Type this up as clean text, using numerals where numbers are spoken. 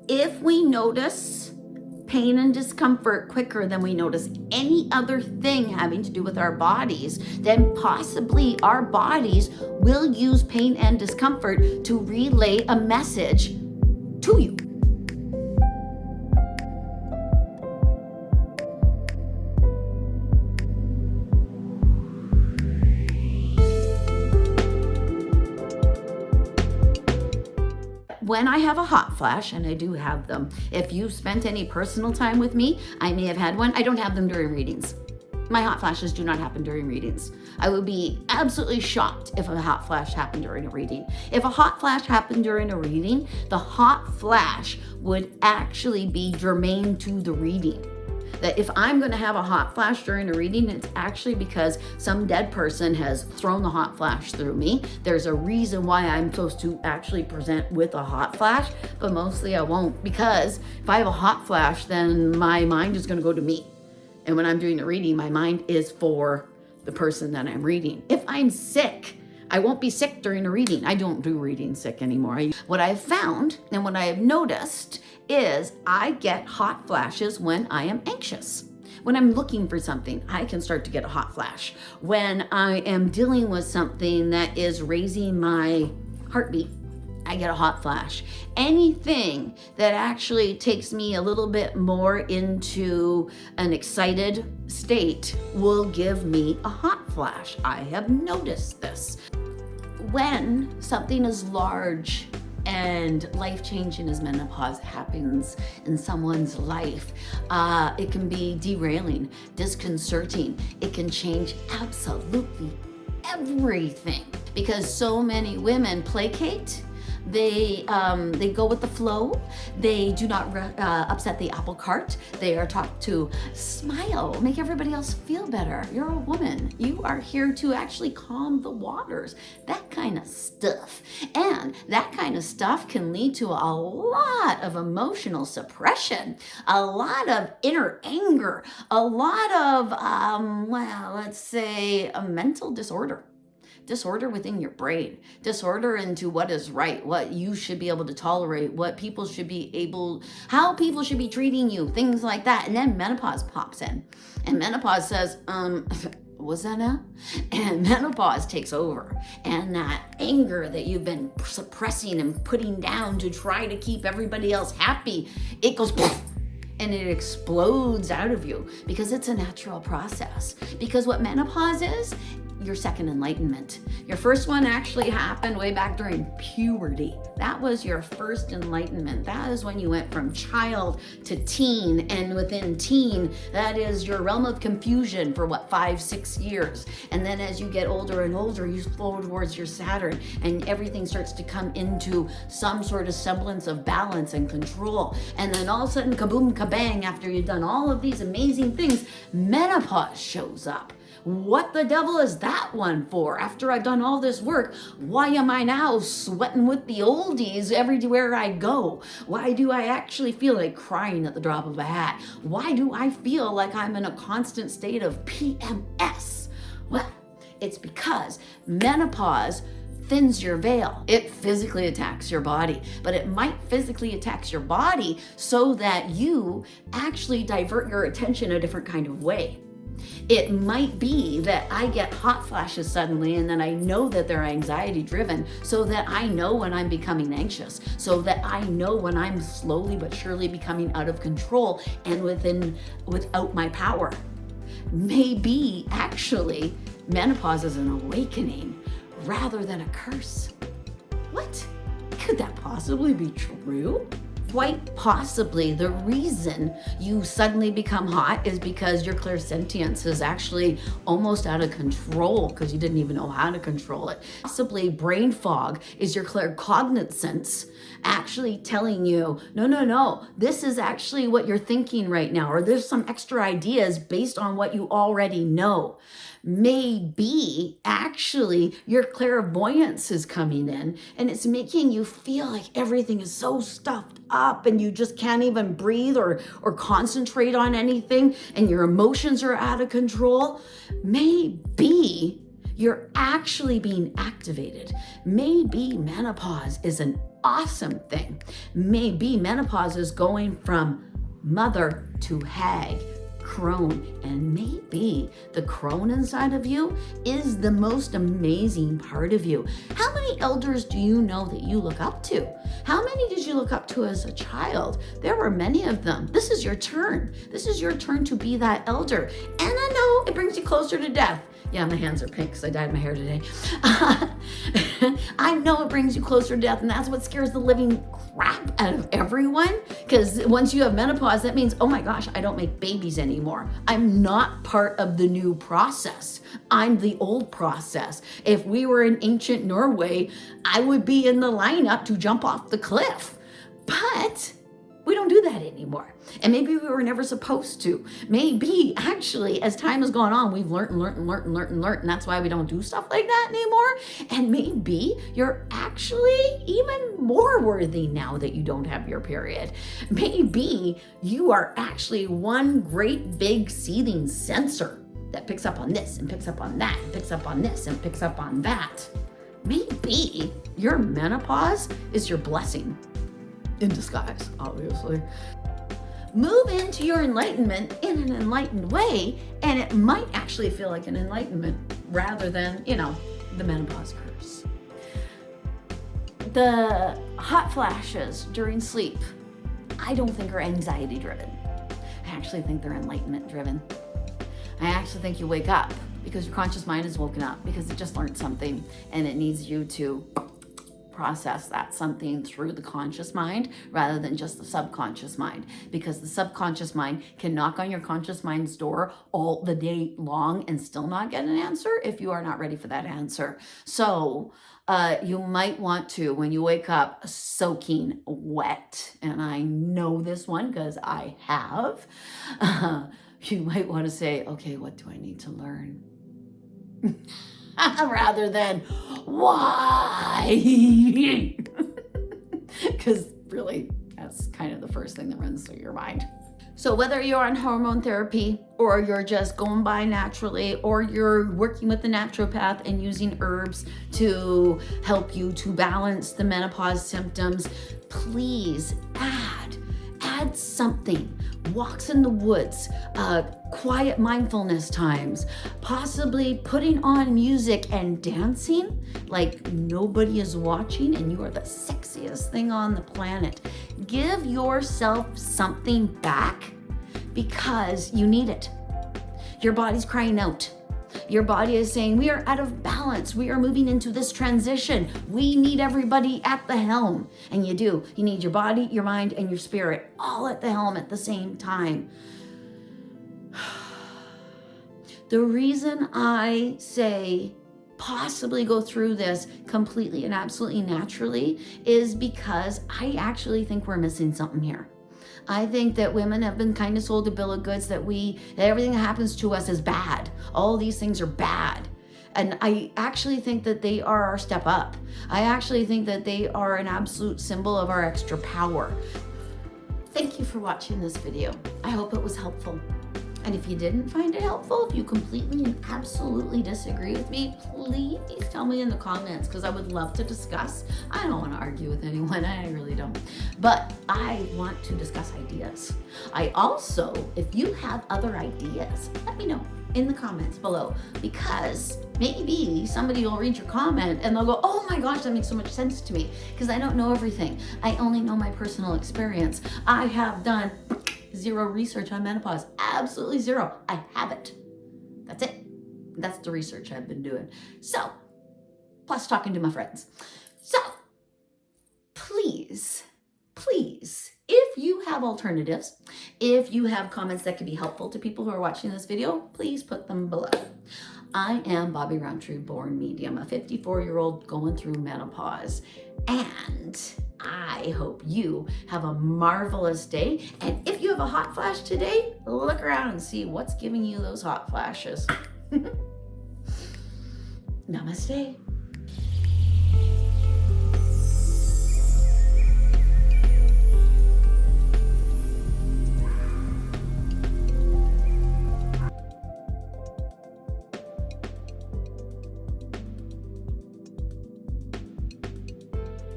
If we notice pain and discomfort quicker than we notice any other thing having to do with our bodies, then possibly our bodies will use pain and discomfort to relay a message to you. When I have a hot flash, and I do have them, if you've spent any personal time with me, I may have had one. I don't have them during readings. My hot flashes do not happen during readings. I would be absolutely shocked if a hot flash happened during a reading. If a hot flash happened during a reading, the hot flash would actually be germane to the reading. That if I'm going to have a hot flash during a reading, it's actually because some dead person has thrown the hot flash through me. There's a reason why I'm supposed to actually present with a hot flash, but mostly I won't, because if I have a hot flash, then my mind is going to go to me. And when I'm doing a reading, my mind is for the person that I'm reading. If I'm sick, I won't be sick during a reading. I don't do reading sick anymore. What I've found and what I have noticed is I get hot flashes when I am anxious. When I'm looking for something, I can start to get a hot flash. When I am dealing with something that is raising my heartbeat, I get a hot flash. Anything that actually takes me a little bit more into an excited state will give me a hot flash. I have noticed this. When something as large and life-changing as menopause happens in someone's life, it can be derailing, disconcerting. It can change absolutely everything, because so many women placate. They go with the flow. They do not upset the apple cart. They are taught to smile, make everybody else feel better. You're a woman. You are here to actually calm the waters. That kind of stuff. And that kind of stuff can lead to a lot of emotional suppression, a lot of inner anger, a lot of, let's say, a mental disorder. Disorder within your brain, disorder into what is right, what you should be able to tolerate, what people should be able, how people should be treating you, things like that. And then menopause pops in, and menopause says, what's that now? And menopause takes over, and that anger that you've been suppressing and putting down to try to keep everybody else happy, it goes poof, and it explodes out of you, because it's a natural process. Because what menopause is, your second enlightenment. Your first one actually happened way back during puberty. That was your first enlightenment. That is when you went from child to teen, and within teen, that is your realm of confusion for 5-6 years. And then as you get older and older, you flow towards your Saturn, and everything starts to come into some sort of semblance of balance and control. And then all of a sudden, kaboom, kabang, after you've done all of these amazing things, menopause shows up. What the devil is that one for? After I've done all this work, why am I now sweating with the oldies everywhere I go? Why do I actually feel like crying at the drop of a hat? Why do I feel like I'm in a constant state of PMS? Well, it's because menopause thins your veil. It physically attacks your body, but it might physically attack your body so that you actually divert your attention a different kind of way. It might be that I get hot flashes suddenly, and then I know that they're anxiety driven, so that I know when I'm becoming anxious, so that I know when I'm slowly but surely becoming out of control and without my power. Maybe actually menopause is an awakening rather than a curse. What? Could that possibly be true? Quite possibly the reason you suddenly become hot is because your clairsentience is actually almost out of control, because you didn't even know how to control it. Possibly brain fog is your claircognizance actually telling you, no, this is actually what you're thinking right now, or there's some extra ideas based on what you already know. Maybe actually your clairvoyance is coming in, and it's making you feel like everything is so stuffed up and you just can't even breathe or concentrate on anything, and your emotions are out of control. Maybe you're actually being activated. Maybe menopause is an awesome thing. Maybe menopause is going from mother to hag, crone, and maybe the crone inside of you is the most amazing part of you. How many elders do you know that you look up to? How many did you look up to as a child? There were many of them. This is your turn. This is your turn to be that elder. And I know it brings you closer to death. Yeah, my hands are pink because I dyed my hair today. I know it brings you closer to death, and that's what scares the living crap out of everyone. Because once you have menopause, that means, oh my gosh, I don't make babies anymore. I'm not part of the new process. I'm the old process. If we were in ancient Norway, I would be in the lineup to jump off the cliff. But we don't do that anymore. And maybe we were never supposed to. Maybe actually, as time has gone on, we've learned, and that's why we don't do stuff like that anymore. And maybe you're actually even more worthy now that you don't have your period. Maybe you are actually one great big seething sensor that picks up on this and picks up on that and picks up on this and picks up on that. Maybe your menopause is your blessing. In disguise, obviously. Move into your enlightenment in an enlightened way, and it might actually feel like an enlightenment rather than, the menopause curse. The hot flashes during sleep, I don't think are anxiety driven. I actually think they're enlightenment driven. I actually think you wake up because your conscious mind is woken up because it just learned something and it needs you to process that something through the conscious mind rather than just the subconscious mind, because the subconscious mind can knock on your conscious mind's door all the day long and still not get an answer if you are not ready for that answer. So you might want to, when you wake up soaking wet, and I know this one because I have, you might want to say, okay, what do I need to learn? Rather than why? Because really, that's kind of the first thing that runs through your mind. So whether you're on hormone therapy or you're just going by naturally or you're working with the naturopath and using herbs to help you to balance the menopause symptoms, please add something. Walks in the woods, quiet mindfulness times, possibly putting on music and dancing like nobody is watching and you are the sexiest thing on the planet. Give yourself something back because you need it. Your body's crying out. Your body is saying, we are out of balance. We are moving into this transition. We need everybody at the helm. And you do. You need your body, your mind, and your spirit all at the helm at the same time. The reason I say possibly go through this completely and absolutely naturally is because I actually think we're missing something here. I think that women have been kind of sold a bill of goods that everything that happens to us is bad. All these things are bad. And I actually think that they are our step up. I actually think that they are an absolute symbol of our extra power. Thank you for watching this video. I hope it was helpful. And if you didn't find it helpful, if you completely and absolutely disagree with me, please tell me in the comments because I would love to discuss. I don't want to argue with anyone, I really don't. But I want to discuss ideas. I also, if you have other ideas, let me know in the comments below because maybe somebody will read your comment and they'll go, oh my gosh, that makes so much sense to me because I don't know everything. I only know my personal experience. I have done zero research on menopause. Absolutely zero. I haven't. That's it. That's the research I've been doing. So, plus talking to my friends. So, please, if you have alternatives, if you have comments that could be helpful to people who are watching this video, please put them below. I am Bobbi Rowntree, Born Medium, a 54-year-old going through menopause. And I hope you have a marvelous day. And if you have a hot flash today, look around and see what's giving you those hot flashes. Namaste.